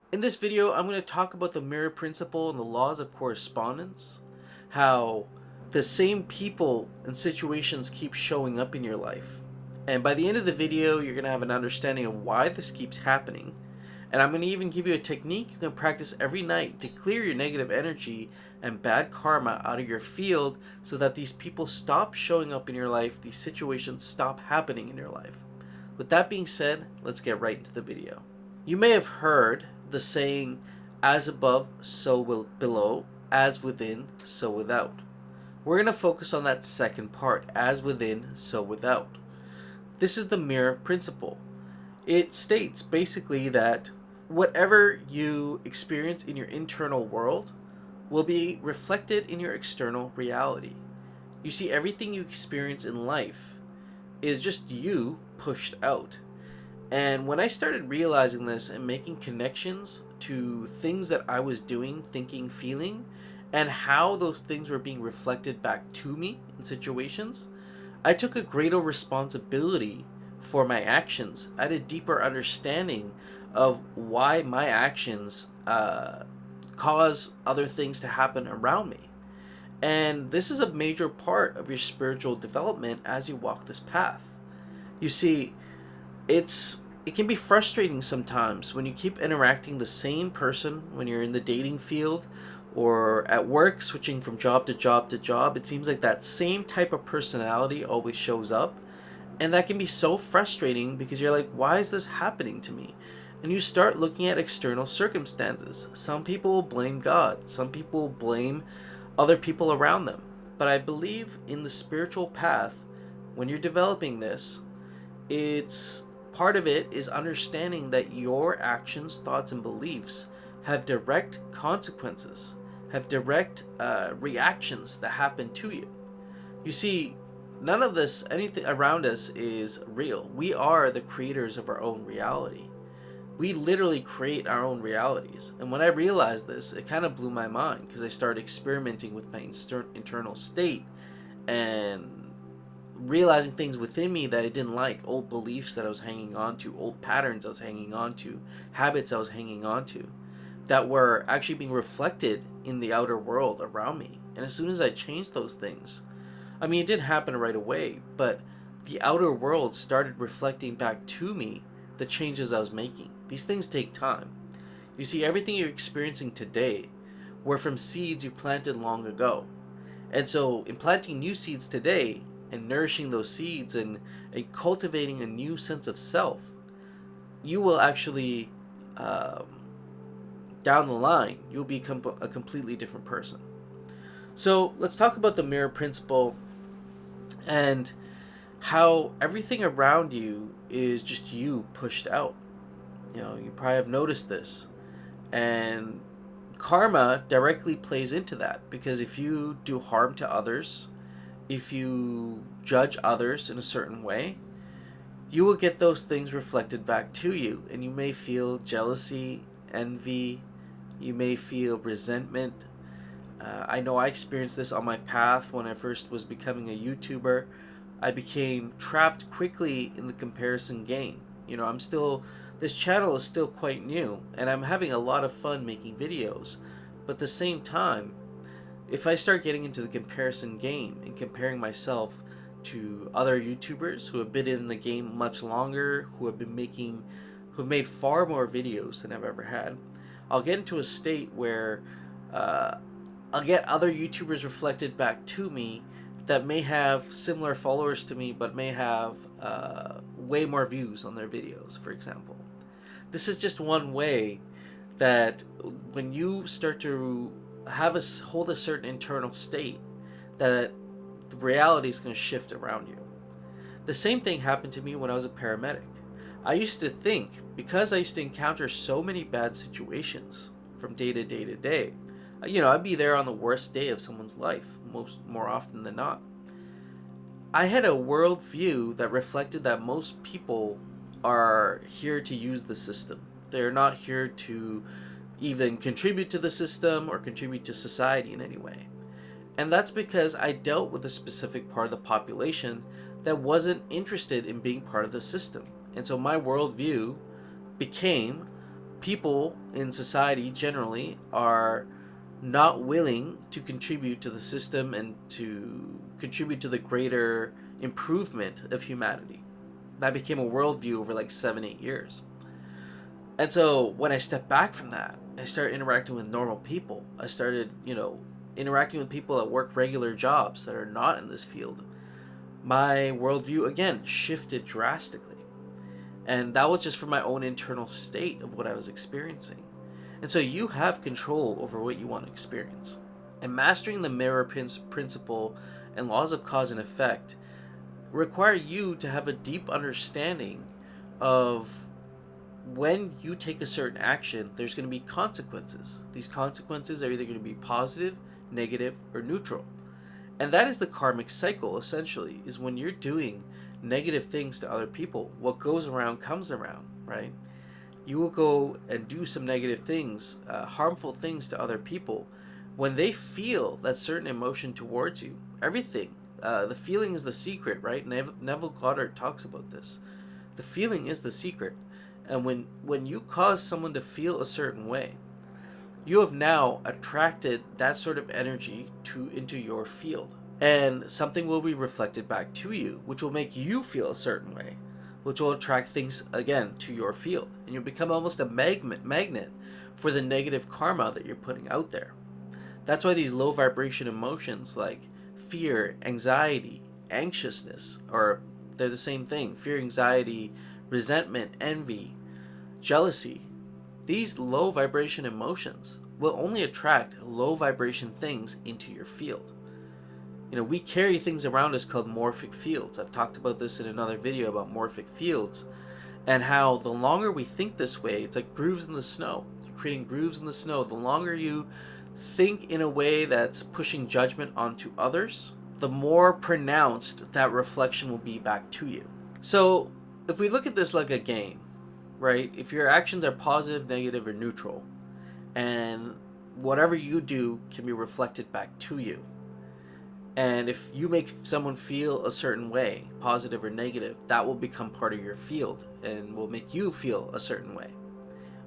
In this video, I'm going to talk about the mirror principle and the laws of correspondence, how the same people and situations keep showing up in your life. And by the end of the video, you're going to have an understanding of why this keeps happening. And I'm going to even give you a technique you can practice every night to clear your negative energy and bad karma out of your field so that these people stop showing up in your life, these situations stop happening in your life. With that being said, let's get right into the video. You may have heard the saying, as above, so will below, as within, so without. We're going to focus on that second part, as within, so without. This is the mirror principle. It states basically that whatever you experience in your internal world will be reflected in your external reality. You see, everything you experience in life is just you pushed out. And when I started realizing this and making connections to things that I was doing, thinking, feeling, and how those things were being reflected back to me in situations, I took a greater responsibility for my actions. I had a deeper understanding of why my actions cause other things to happen around me. And this is a major part of your spiritual development as you walk this path. You see, it can be frustrating sometimes when you keep interacting the same person when you're in the dating field or at work, switching from job to job to job. It seems like that same type of personality always shows up, and that can be so frustrating because you're like, why is this happening to me? And you start looking at external circumstances. Some people will blame God, some people will blame other people around them. But I believe in the spiritual path, when you're developing this, it's part of it is understanding that your actions, thoughts, and beliefs have direct consequences, have direct reactions that happen to you. You see, none of this, anything around us is real. We are the creators of our own reality. We literally create our own realities. And when I realized this, it kind of blew my mind because I started experimenting with my internal state and realizing things within me that I didn't like, old beliefs that I was hanging on to, old patterns I was hanging on to, habits I was hanging on to, that were actually being reflected in the outer world around me. And as soon as I changed those things, I mean, it didn't happen right away, but the outer world started reflecting back to me the changes I was making. These things take time. You see, everything you're experiencing today were from seeds you planted long ago. And so, in planting new seeds today, and nourishing those seeds and cultivating a new sense of self, you will actually, down the line, you'll become a completely different person. So let's talk about the mirror principle and how everything around you is just you pushed out. You know, you probably have noticed this. And karma directly plays into that because if you do harm to others, if you judge others in a certain way, you will get those things reflected back to you. And you may feel jealousy, envy, you may feel resentment. I know I experienced this on my path when I first was becoming a YouTuber. I became trapped quickly in the comparison game. You know, this channel is still quite new, and I'm having a lot of fun making videos. But at the same time, if I start getting into the comparison game and comparing myself to other YouTubers who have been in the game much longer, who have made far more videos than I've ever had, I'll get into a state where I'll get other YouTubers reflected back to me that may have similar followers to me, but may have way more views on their videos, for example. This is just one way that when you start to hold a certain internal state, that the reality is going to shift around you. The same thing happened to me when I was a paramedic. I used to think, because I used to encounter so many bad situations from day to day to day, you know, I'd be there on the worst day of someone's life, more often than not. I had a worldview that reflected that most people are here to use the system. They're not here to even contribute to the system or contribute to society in any way. And that's because I dealt with a specific part of the population that wasn't interested in being part of the system. And so my worldview became people in society generally are not willing to contribute to the system and to contribute to the greater improvement of humanity. That became a worldview over like 7, 8 years. And so when I stepped back from that, I started interacting with normal people. I started, interacting with people that work regular jobs that are not in this field. My worldview again shifted drastically. And that was just for my own internal state of what I was experiencing. And so you have control over what you want to experience. And mastering the mirror principle and laws of cause and effect require you to have a deep understanding of when you take a certain action, there's going to be consequences. These consequences are either going to be positive, negative, or neutral. And that is the karmic cycle, essentially, is when you're doing negative things to other people, what goes around comes around, right? You will go and do some negative things, harmful things to other people. When they feel that certain emotion towards you, everything, the feeling is the secret, right? Neville Goddard talks about this. The feeling is the secret. And when you cause someone to feel a certain way, you have now attracted that sort of energy into your field. And something will be reflected back to you, which will make you feel a certain way, which will attract things again to your field. And you'll become almost a magnet for the negative karma that you're putting out there. That's why these low vibration emotions like fear, anxiety, anxiousness, or they're the same thing. Fear, anxiety, resentment, envy, jealousy. These low vibration emotions will only attract low vibration things into your field. We carry things around us called morphic fields. I've talked about this in another video about morphic fields and how the longer we think this way, it's like grooves in the snow. You're creating grooves in the snow. The longer you think in a way that's pushing judgment onto others, the more pronounced that reflection will be back to you. So if we look at this like a game, right? If your actions are positive, negative, or neutral, and whatever you do can be reflected back to you. And if you make someone feel a certain way, positive or negative, that will become part of your field and will make you feel a certain way.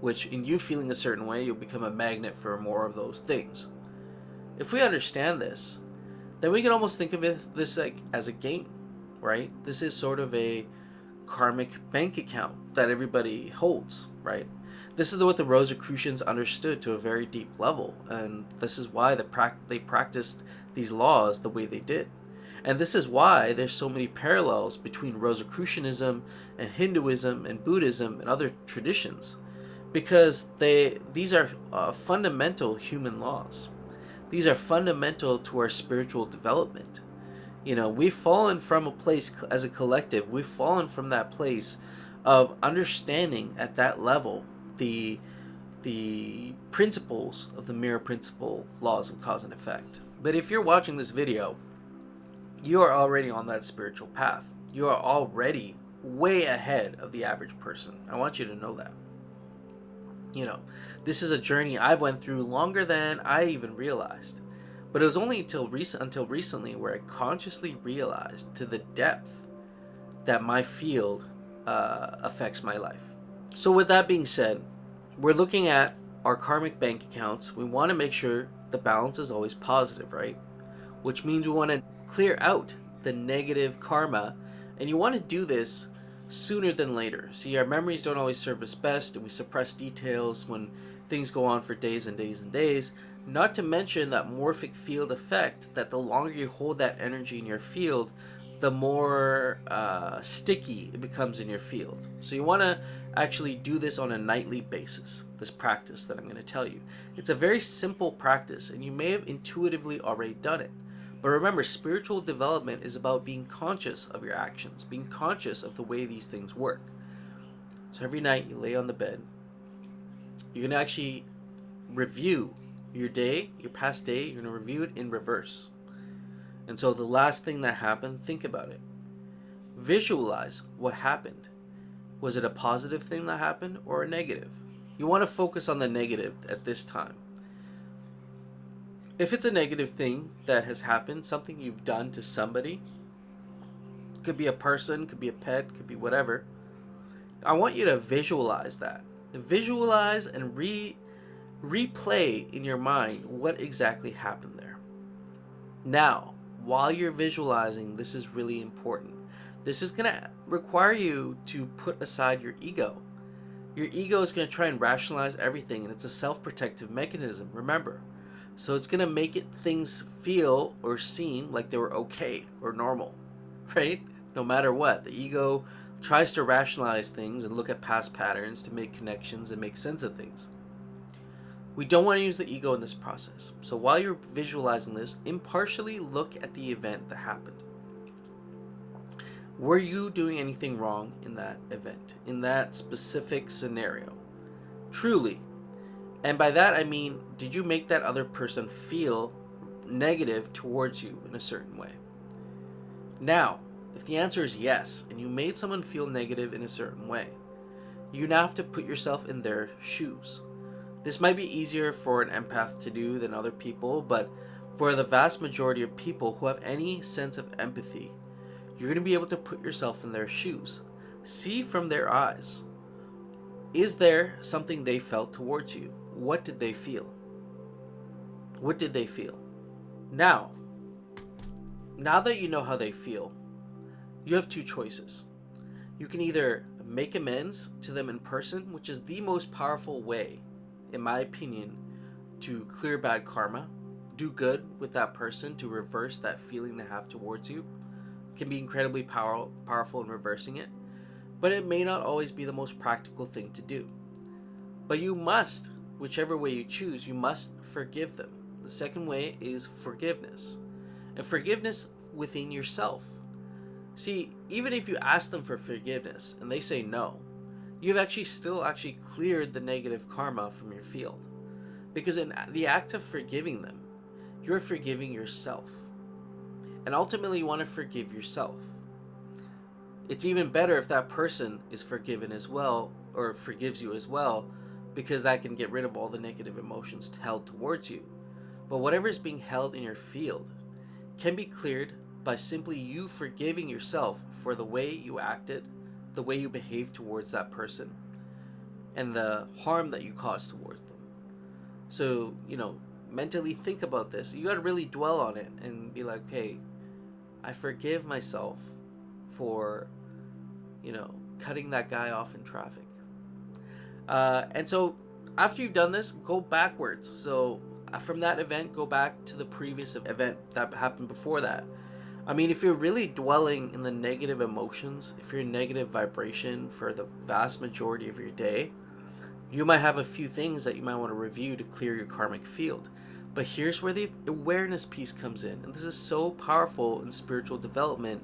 Which, in you feeling a certain way, you'll become a magnet for more of those things. If we understand this, then we can almost think of this like as a game, right? This is sort of a karmic bank account that everybody holds, right? This is what the Rosicrucians understood to a very deep level, and this is why they practiced these laws the way they did. And this is why there's so many parallels between Rosicrucianism and Hinduism and Buddhism and other traditions, because these are fundamental human laws. These are fundamental to our spiritual development. We've fallen from a place as a collective, we've fallen from that place of understanding at that level the principles of the mirror principle, laws of cause and effect. But if you're watching this video, you are already on that spiritual path. You are already way ahead of the average person. I want you to know that. This is a journey I've went through longer than I even realized. But it was only until recently where I consciously realized to the depth that my field affects my life. So with that being said, we're looking at our karmic bank accounts. We want to make sure the balance is always positive, right? Which means we want to clear out the negative karma, and you want to do this sooner than later. See, our memories don't always serve us best, and we suppress details when things go on for days and days and days. Not to mention that morphic field effect, that the longer you hold that energy in your field, the more sticky it becomes in your field. So you want to actually do this on a nightly basis, this practice that I'm going to tell you. It's a very simple practice, and you may have intuitively already done it. But remember, spiritual development is about being conscious of your actions, being conscious of the way these things work. So every night you lay on the bed, you're going to actually review your day, your past day. You're going to review it in reverse. And so the last thing that happened, think about it. Visualize what happened. Was it a positive thing that happened or a negative? You want to focus on the negative at this time. If it's a negative thing that has happened, something you've done to somebody, could be a person, could be a pet, could be whatever, I want you to visualize that. Visualize and replay in your mind what exactly happened there. Now, while you're visualizing, this is really important. This is going to require you to put aside your ego. Your ego is going to try and rationalize everything, and it's a self-protective mechanism, remember. So it's going to make things feel or seem like they were okay or normal, right? No matter what. The ego tries to rationalize things and look at past patterns to make connections and make sense of things. We don't want to use the ego in this process. So while you're visualizing this, impartially look at the event that happened. Were you doing anything wrong in that event, in that specific scenario? Truly. And by that I mean, did you make that other person feel negative towards you in a certain way? Now, if the answer is yes, and you made someone feel negative in a certain way, you now have to put yourself in their shoes. This might be easier for an empath to do than other people, but for the vast majority of people who have any sense of empathy, you're going to be able to put yourself in their shoes. See from their eyes. Is there something they felt towards you? What did they feel? What did they feel? Now that you know how they feel, you have two choices. You can either make amends to them in person, which is the most powerful way, in my opinion, to clear bad karma, do good with that person to reverse that feeling they have towards you. It can be incredibly powerful in reversing it, but it may not always be the most practical thing to do. But you must, whichever way you choose, you must forgive them. The second way is forgiveness. And forgiveness within yourself. See, even if you ask them for forgiveness and they say no, you've still cleared the negative karma from your field. Because in the act of forgiving them, you're forgiving yourself. And ultimately you want to forgive yourself. It's even better if that person is forgiven as well, or forgives you as well, because that can get rid of all the negative emotions held towards you. But whatever is being held in your field can be cleared by simply you forgiving yourself for the way you acted, the way you behaved towards that person, and the harm that you caused towards them. So, mentally think about this. You got to really dwell on it and be like, hey, I forgive myself for, cutting that guy off in traffic. And so after you've done this, go backwards. So from that event, go back to the previous event that happened before that. I mean, if you're really dwelling in the negative emotions, if you're in negative vibration for the vast majority of your day, you might have a few things that you might want to review to clear your karmic field. But here's where the awareness piece comes in. And this is so powerful in spiritual development.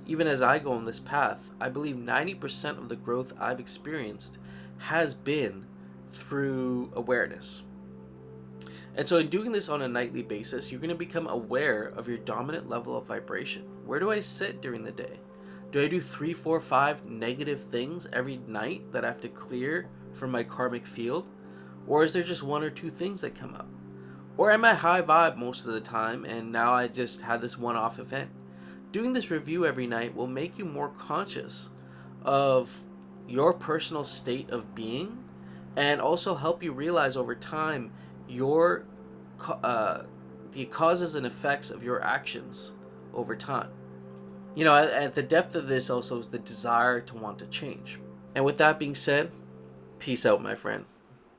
Even as I go on this path, I believe 90% of the growth I've experienced has been through awareness. And so in doing this on a nightly basis, you're going to become aware of your dominant level of vibration. Where do I sit during the day? Do I do 3, 4, 5 negative things every night that I have to clear from my karmic field? Or is there just 1 or 2 things that come up? Or am I high vibe most of the time and now I just had this one-off event? Doing this review every night will make you more conscious of your personal state of being, and also help you realize over time the causes and effects of your actions over time. At the depth of this also is the desire to want to change. And with that being said, peace out, my friend.